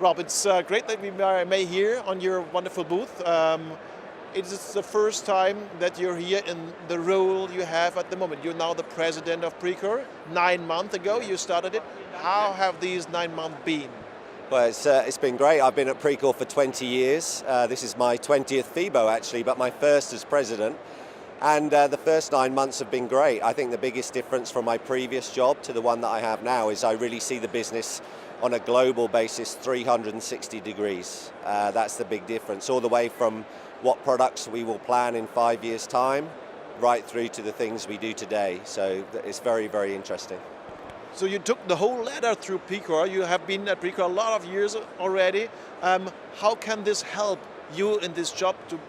Rob, it's great that we may here on your wonderful booth. It is the first time that you're here in the role you have at the moment. You're now the president of Precor. 9 months ago you started it. How have these 9 months been? Well, it's been great. I've been at Precor for 20 years. This is my 20th FIBO actually, but my first as president. And the first 9 months have been great. I think the biggest difference from my previous job to the one that I have now is I really see the business on a global basis 360 degrees. That's the big difference, all the way from what products we will plan in 5 years' time, right through to the things we do today. So it's very, very interesting. So you took the whole ladder through Precor. You have been at Precor a lot of years already. How can this help you in this job to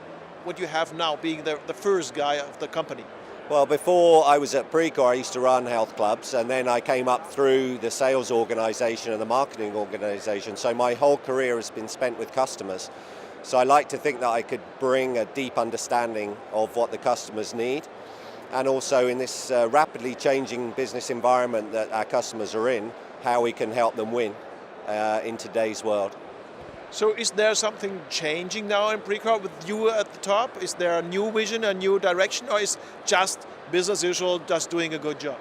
what you have now, being the first guy of the company? Well, before I was at Precor, I used to run health clubs, and then I came up through the sales organization and the marketing organization. So my whole career has been spent with customers. So I like to think that I could bring a deep understanding of what the customers need, and also in this rapidly changing business environment that our customers are in, how we can help them win in today's world. So is there something changing now in Precor with you at the top? Is there a new vision, a new direction, or is just business as usual, just doing a good job?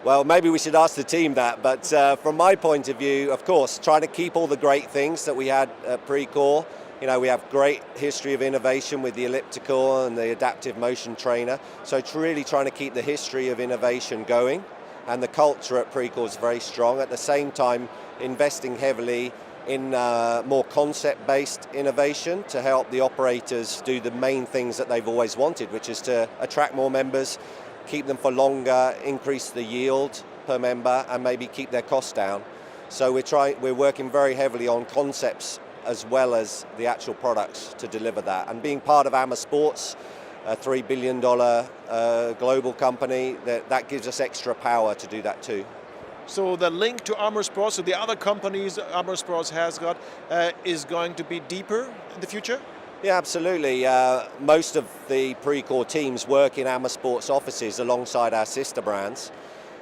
Well, maybe we should ask the team that, but from my point of view, of course, trying to keep all the great things that we had at Precor. You know, we have great history of innovation with the elliptical and the adaptive motion trainer. So it's really trying to keep the history of innovation going, and the culture at Precor is very strong. At the same time, investing heavily in more concept-based innovation to help the operators do the main things that they've always wanted, which is to attract more members, keep them for longer, increase the yield per member, and maybe keep their costs down. So we're working very heavily on concepts as well as the actual products to deliver that. And being part of AMA Sports, a $3 billion global company, that gives us extra power to do that too. So the link to Armor Sports, so the other companies Armor Sports has got, is going to be deeper in the future? Yeah, absolutely. Most of the Precor teams work in AMA Sports offices alongside our sister brands.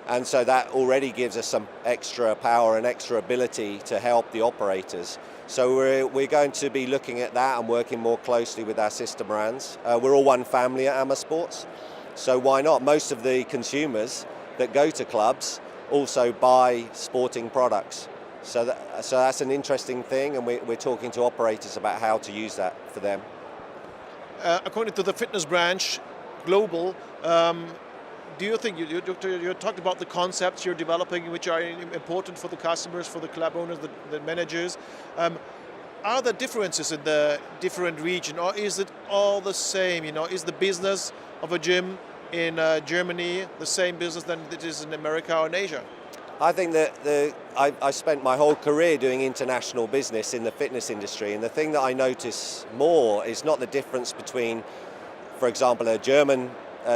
And so that already gives us some extra power and extra ability to help the operators. So we're going to be looking at that and working more closely with our sister brands. We're all one family at AMA Sports, so why not? Most of the consumers that go to clubs also buy sporting products. So that's an interesting thing, and we're talking to operators about how to use that for them. According to the fitness branch, global, do you think, you talked about the concepts you're developing which are important for the customers, for the club owners, the managers. Are there differences in the different regions, or is it all the same? You know, is the business of a gym in Germany the same business than it is in America or in Asia? I think that I spent my whole career doing international business in the fitness industry, and the thing that I notice more is not the difference between, for example, a German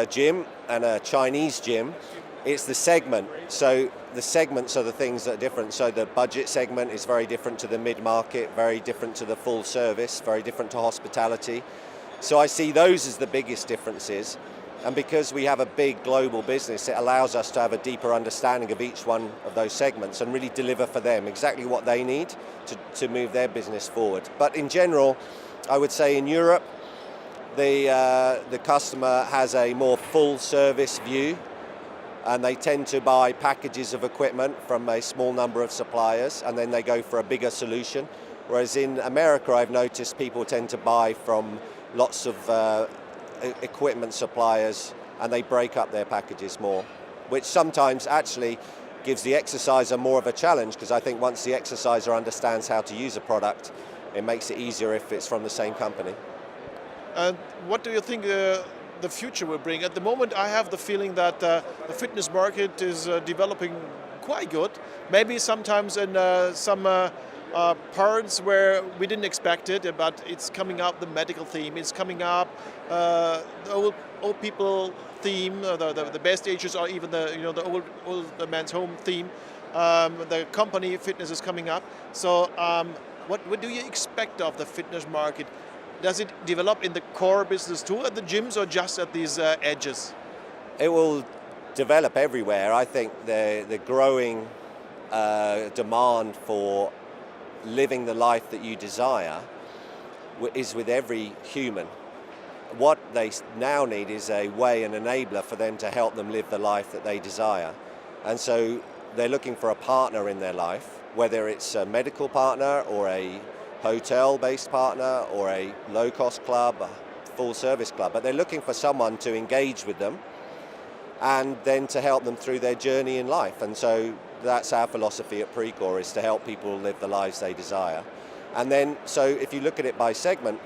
gym and a Chinese gym. It's the segment. So the segments are the things that are different. So the budget segment is very different to the mid-market, very different to the full service, very different to hospitality. So I see those as the biggest differences. And because we have a big global business, it allows us to have a deeper understanding of each one of those segments and really deliver for them exactly what they need to move their business forward. But in general, I would say in Europe, the customer has a more full service view, and they tend to buy packages of equipment from a small number of suppliers, and then they go for a bigger solution. Whereas in America, I've noticed people tend to buy from lots of equipment suppliers, and they break up their packages more, which sometimes actually gives the exerciser more of a challenge, because I think once the exerciser understands how to use a product, it makes it easier if it's from the same company. And what do you think the future will bring? At the moment, I have the feeling that the fitness market is developing quite good. Maybe sometimes in some parts where we didn't expect it, but it's coming up, the medical theme. It's coming up, the old people theme, the best ages, or even the old man's home theme. The company fitness is coming up. So what do you expect of the fitness market? Does it develop in the core business too at the gyms, or just at these edges? It will develop everywhere. I think the growing demand for living the life that you desire is with every human. What they now need is a way, an enabler for them to help them live the life that they desire. And so they're looking for a partner in their life, whether it's a medical partner or a hotel-based partner or a low-cost club, a full-service club, but they're looking for someone to engage with them and then to help them through their journey in life. And so that's our philosophy at Precor, is to help people live the lives they desire. And then, so if you look at it by segment,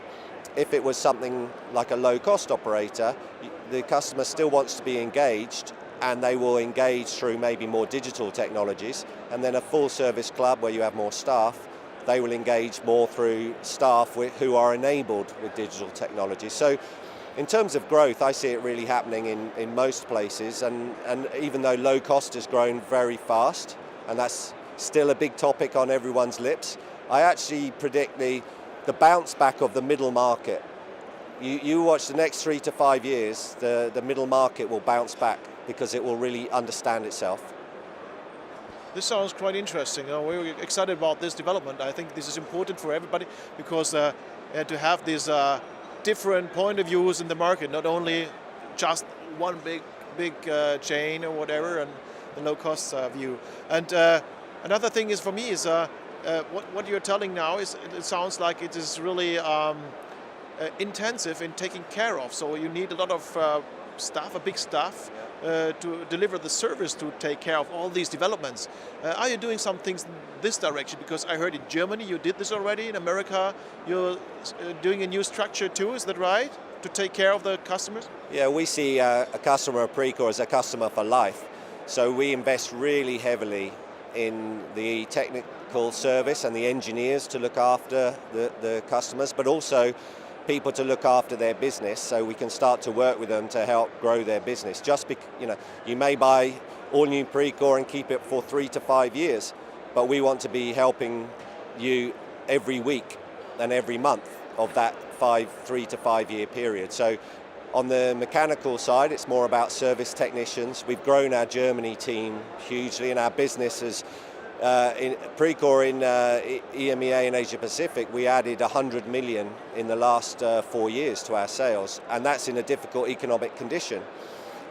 if it was something like a low-cost operator, the customer still wants to be engaged, and they will engage through maybe more digital technologies. And then a full-service club where you have more staff, they will engage more through staff who are enabled with digital technology. So in terms of growth, I see it really happening in most places, and even though low cost has grown very fast, and that's still a big topic on everyone's lips, I actually predict the bounce back of the middle market. You watch the next 3 to 5 years, the middle market will bounce back because it will really understand itself. This sounds quite interesting. We're excited about this development. I think this is important for everybody because to have these different point of views in the market, not only just one big chain or whatever, and the low cost view. And another thing is for me is what you're telling now is it sounds like it is really intensive in taking care of. So you need a lot of staff, a big staff, to deliver the service to take care of all these developments. Are you doing some things in this direction? Because I heard in Germany you did this already. In America you're doing a new structure too, is that right? To take care of the customers? Yeah, we see a customer of Precor as a customer for life. So we invest really heavily in the technical service and the engineers to look after the customers, but also people to look after their business, so we can start to work with them to help grow their business. Just you may buy all new Precor and keep it for 3 to 5 years, but we want to be helping you every week and every month of that 3 to 5 year period. So on the mechanical side, it's more about service technicians. We've grown our Germany team hugely, and our business has in Precor in EMEA and Asia Pacific, we added 100 million in the last 4 years to our sales, and that's in a difficult economic condition.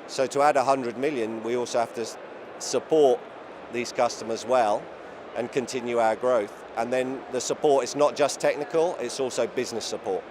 So to add 100 million, we also have to support these customers well and continue our growth. And then the support is not just technical, it's also business support.